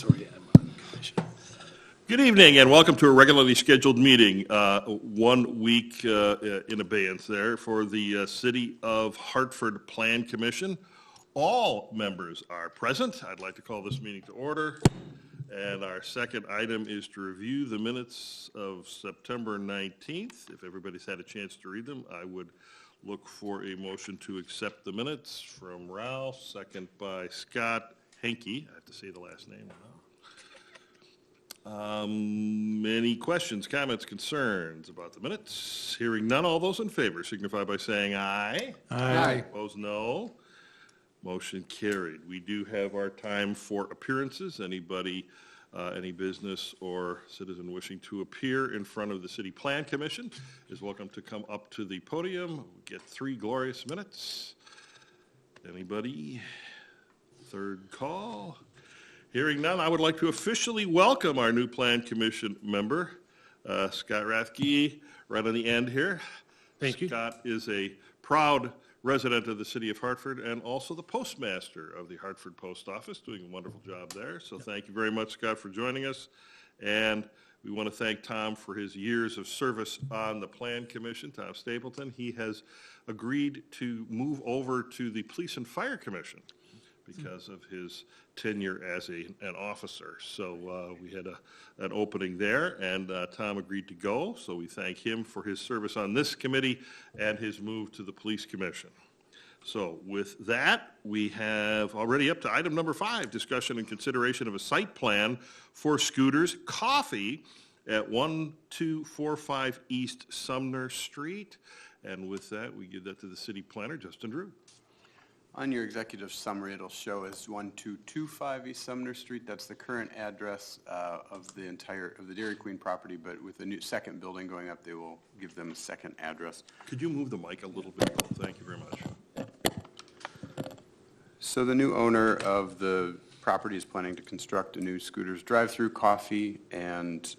Sorry, I'm on commission. Good evening and welcome to a regularly scheduled meeting, 1 week in abeyance there for the City of Hartford Plan Commission. All members are present. I'd like to call this meeting to order. And our second item is to review the minutes of September 19th. If everybody's had a chance to read them, I would look for a motion to accept the minutes from Ralph, second by Scott Henke. I have to say the last name now. Any questions, comments, concerns about the minutes? Hearing none, all those in favor signify by saying aye. Aye. Opposed, no. Motion carried. We do have our time for appearances. Anybody, any business or citizen wishing to appear in front of the City Plan Commission is welcome to come up to the podium. We'll get 3 glorious minutes. Anybody? Third call. Hearing none, I would like to officially welcome our new Plan Commission member, Scott Rathke, right on the end here. Thank you. Scott is a proud resident of the City of Hartford and also the postmaster of the Hartford Post Office, doing a wonderful job there. So thank you very much, Scott, for joining us. And we want to thank Tom for his years of service on the Plan Commission, Tom Stapleton. He has agreed to move over to the Police and Fire Commission because of his tenure as an officer. So we had an opening there, and Tom agreed to go. So we thank him for his service on this committee and his move to the Police Commission. So with that, we have already up to item number 5, discussion and consideration of a site plan for Scooters Coffee at 1245 East Sumner Street. And with that, we give that to the city planner, Justin Drew. On your executive summary, it'll show as 1225 East Sumner Street. That's the current address of the Dairy Queen property, but with the new second building going up, they will give them a second address. Could you move the mic a little bit? Thank you very much. So the new owner of the property is planning to construct a new Scooters drive-through coffee and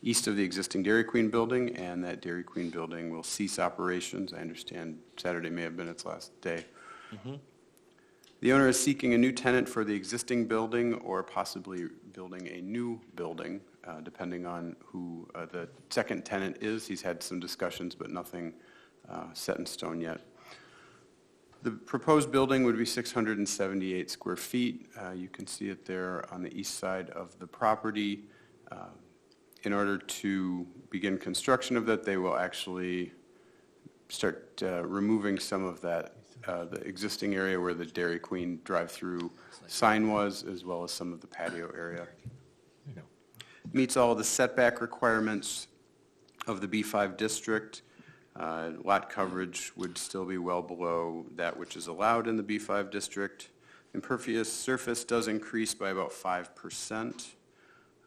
east of the existing Dairy Queen building, and that Dairy Queen building will cease operations. I understand Saturday may have been its last day. Mm-hmm. The owner is seeking a new tenant for the existing building or possibly building a new building, depending on who the second tenant is. He's had some discussions, but nothing set in stone yet. The proposed building would be 678 square feet. You can see it there on the east side of the property. In order to begin construction of that, they will actually start removing some of that the existing area where the Dairy Queen drive-through sign was, as well as some of the patio area. Meets all of the setback requirements of the B5 district. Lot coverage would still be well below that which is allowed in the B5 district. Impervious surface does increase by about 5%.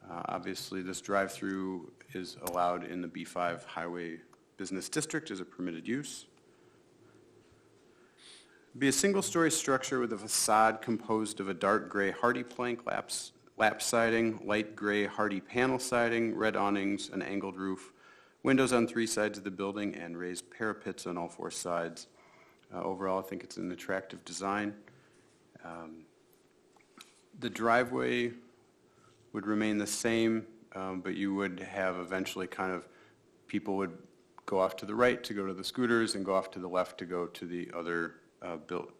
Obviously, this drive-through is allowed in the B5 Highway Business District as a permitted use. Be a single-story structure with a facade composed of a dark gray hardy plank lap siding, light gray hardy panel siding, red awnings, an angled roof, windows on 3 sides of the building, and raised parapets on all 4 sides. Overall, I think it's an attractive design. The driveway would remain the same, but you would have eventually people would go off to the right to go to the Scooters and go off to the left to go to the other built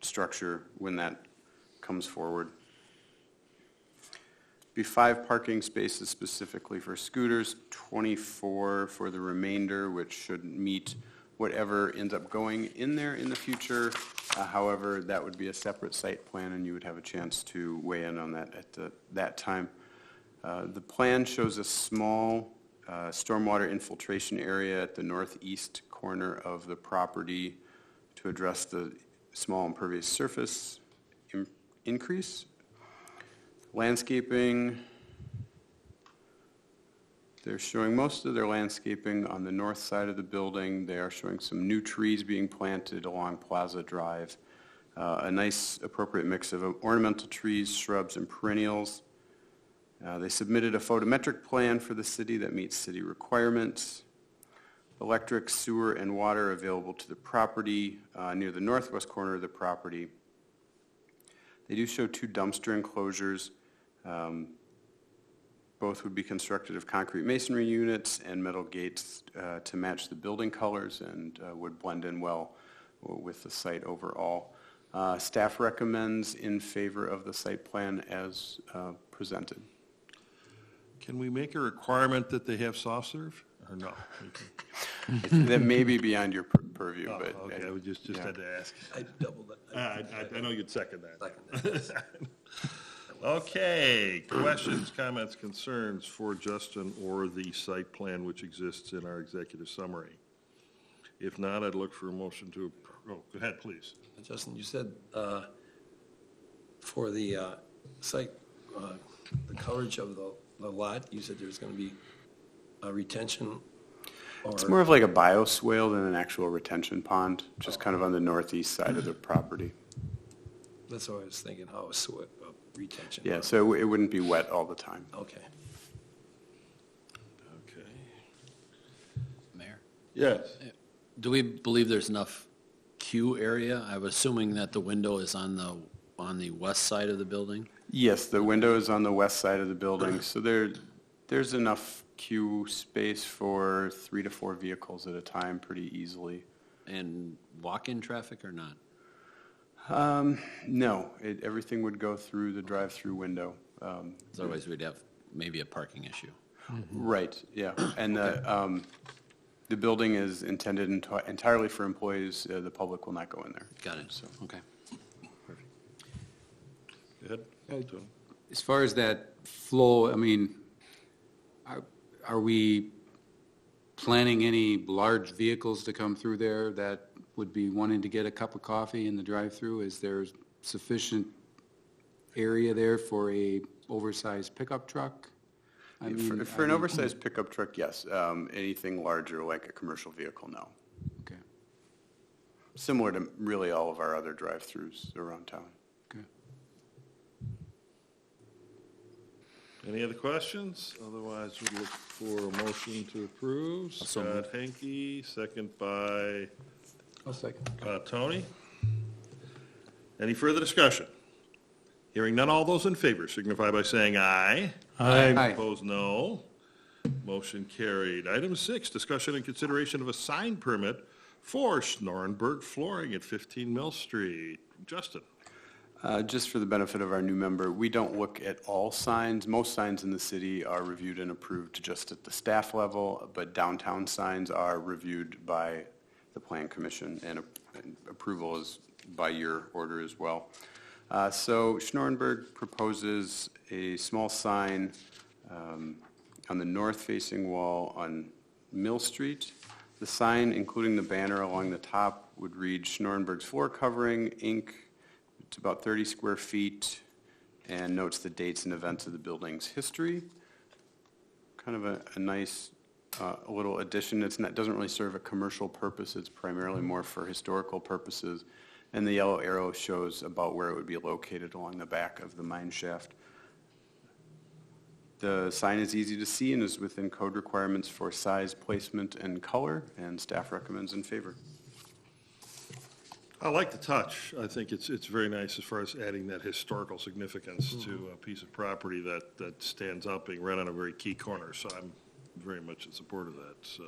structure when that comes forward. Be 5 parking spaces specifically for Scooters, 24 for the remainder, which should meet whatever ends up going in there in the future. However, that would be a separate site plan, and you would have a chance to weigh in on that at that time. The plan shows a small stormwater infiltration area at the northeast corner of the property to address the small impervious surface increase. Landscaping, they're showing most of their landscaping on the north side of the building. They are showing some new trees being planted along Plaza Drive. A nice appropriate mix of ornamental trees, shrubs, and perennials. They submitted a photometric plan for the city that meets city requirements. Electric, sewer, and water available to the property near the northwest corner of the property. They do show 2 dumpster enclosures Both would be constructed of concrete masonry units and metal gates to match the building colors and would blend in well with the site overall. Staff recommends in favor of the site plan as presented. Can we make a requirement that they have soft serve, or no? That may be beyond your purview, Oh, but. okay, I would just had to ask. I doubled it. I know you'd second that. Second that. Okay, questions, comments, concerns for Justin or the site plan which exists in our executive summary? If not, I'd look for a motion to, go ahead, please. Justin, you said for the site, the coverage of the lot, you said there's going to be a retention or? It's more of like a bioswale than an actual retention pond, just kind of on the northeast side of the property. That's what I was thinking, how retention. Yeah, so it wouldn't be wet all the time. Okay. Okay. Mayor, Yes. do we believe there's enough queue area? I'm assuming that the window is on the west side of the building? Yes, the window is on the west side of the building, so there's enough queue space for 3 to 4 vehicles at a time pretty easily. And walk-in traffic or not? No, everything would go through the drive-through window. 'Cause otherwise we'd have maybe a parking issue. Right, yeah. And the building is intended entirely for employees. The public will not go in there. Got it, okay. Go ahead. Tony. As far as that flow, I mean, are we planning any large vehicles to come through there that would be wanting to get a cup of coffee in the drive-through? Is there sufficient area there for a oversized pickup truck? For an oversized pickup truck, yes. Anything larger, like a commercial vehicle, no. Okay, Similar to really all of our other drive-throughs around town. okay. Any other questions? Otherwise, we'd look for a motion to approve. Scott Henke, second by I'll second. Tony. Any further discussion? Hearing none, all those in favor signify by saying aye. Aye. Opposed, no. Motion carried. Item 6, discussion and consideration of a sign permit for Schnorenberg Flooring at 15 Mill Street. Justin. Just for the benefit of our new member, we don't look at all signs. Most signs in the city are reviewed and approved just at the staff level, but downtown signs are reviewed by the Plan Commission, and approval is by your order as well. So Schnorenberg proposes a small sign on the north-facing wall on Mill Street. The sign, including the banner along the top, would read Schnorenberg's floor covering, Inc. It's about 30 square feet, and notes the dates and events of the building's history. Kind of a nice little addition. It doesn't really serve a commercial purpose. It's primarily more for historical purposes. And the yellow arrow shows about where it would be located along the back of the mine shaft. The sign is easy to see and is within code requirements for size, placement, and color, and staff recommends in favor. I like the touch. I think it's very nice as far as adding that historical significance to a piece of property that stands out being right on a very key corner. So I'm very much in support of that. So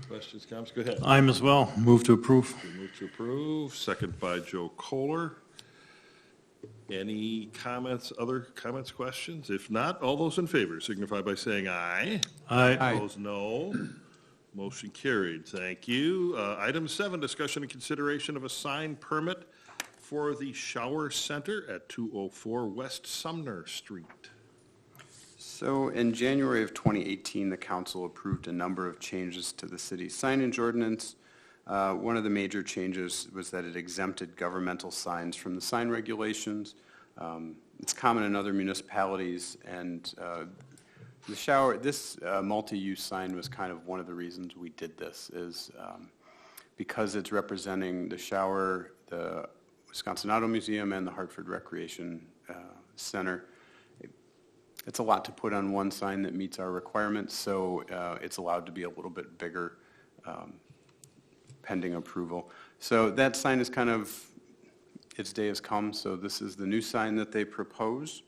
questions, comments? Go ahead. I'm as well. Move to approve. We move to approve, second by Joe Kohler. Any comments, other comments, questions? If not, all those in favor signify by saying aye. Aye. Opposed, no. Motion carried. Thank you. Item 7, discussion and consideration of a sign permit for the Shower Center at 204 West Sumner Street. So in January of 2018, the council approved a number of changes to the city's signage ordinance. One of the major changes was that it exempted governmental signs from the sign regulations. It's common in other municipalities, and this multi-use sign was kind of one of the reasons we did this, is because it's representing the shower, the Wisconsin Auto Museum, and the Hartford Recreation Center. It's a lot to put on one sign that meets our requirements, so it's allowed to be a little bit bigger pending approval. So that sign is kind of, its day has come, so this is the new sign that they propose.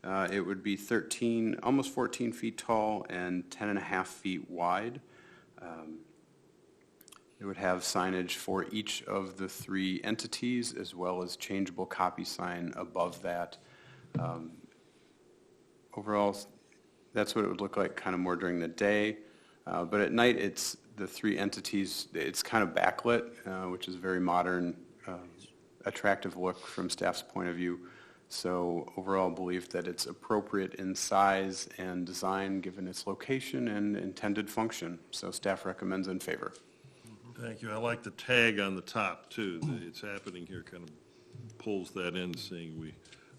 It would be 13, almost 14 feet tall and 10 and a half feet wide. It would have signage for each of the three entities, as well as changeable copy sign above that. Overall, that's what it would look like kind of more during the day. But at night, it's the three entities, it's kind of backlit, which is a very modern, attractive look from staff's point of view. So overall, believe that it's appropriate in size and design, given its location and intended function. So staff recommends in favor. Thank you. I like the tag on the top, too. It's happening here kind of pulls that in, seeing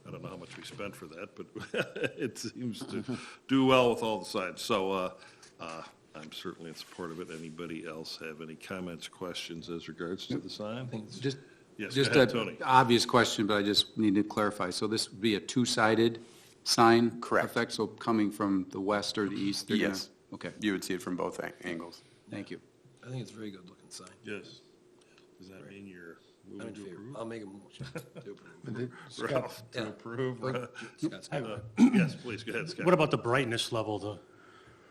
I don't know how much we spent for that, but it seems to do well with all the sides. So I'm certainly in support of it. Anybody else have any comments, questions as regards to the sign? Just Yes, just go ahead, a Tony. obvious question, but I just need to clarify. So this would be a two-sided sign? Correct. Effect, so coming from the west or the east? they're gonna- Yes. Okay, You would see it from both angles. thank you. I think it's a very good looking sign. Yes. Does that mean you're I'm moving in to favor. approve? I'll make a motion to approve. Ralph, to Yeah. approve? Scott's got it. Yes, please, go ahead, Scott. What about the brightness level?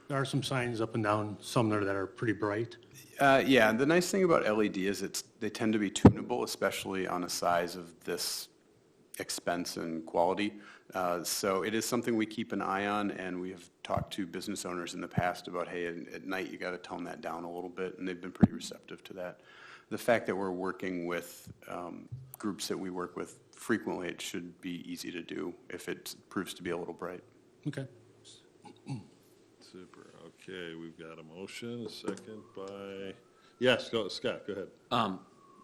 There are some signs up and down, some there that are pretty bright. Yeah, the nice thing about LED is they tend to be tunable, especially on a size of this expense and quality. So it is something we keep an eye on, and we have talked to business owners in the past about, hey, at night you got to tone that down a little bit, and they've been pretty receptive to that. The fact that we're working with groups that we work with frequently, it should be easy to do if it proves to be a little bright. Okay. Super, okay, we've got a motion, a second by, yes, Scott, go ahead.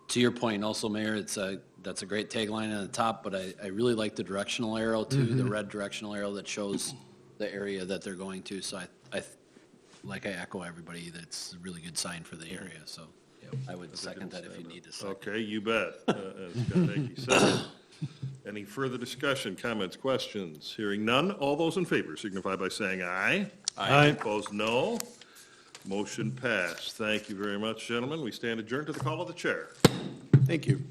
To your point also, Mayor, that's a great tagline on the top, but I really like the directional arrow too, the red directional arrow that shows the area that they're going to. So I echo everybody, that's a really good sign for the area, so I would second that if you need to second. Okay, you bet. Scott, thank you. Second. Any further discussion, comments, questions? Hearing none, all those in favor signify by saying aye. Aye. Opposed, no. Motion passed. Thank you very much, gentlemen. We stand adjourned to the call of the chair. Thank you.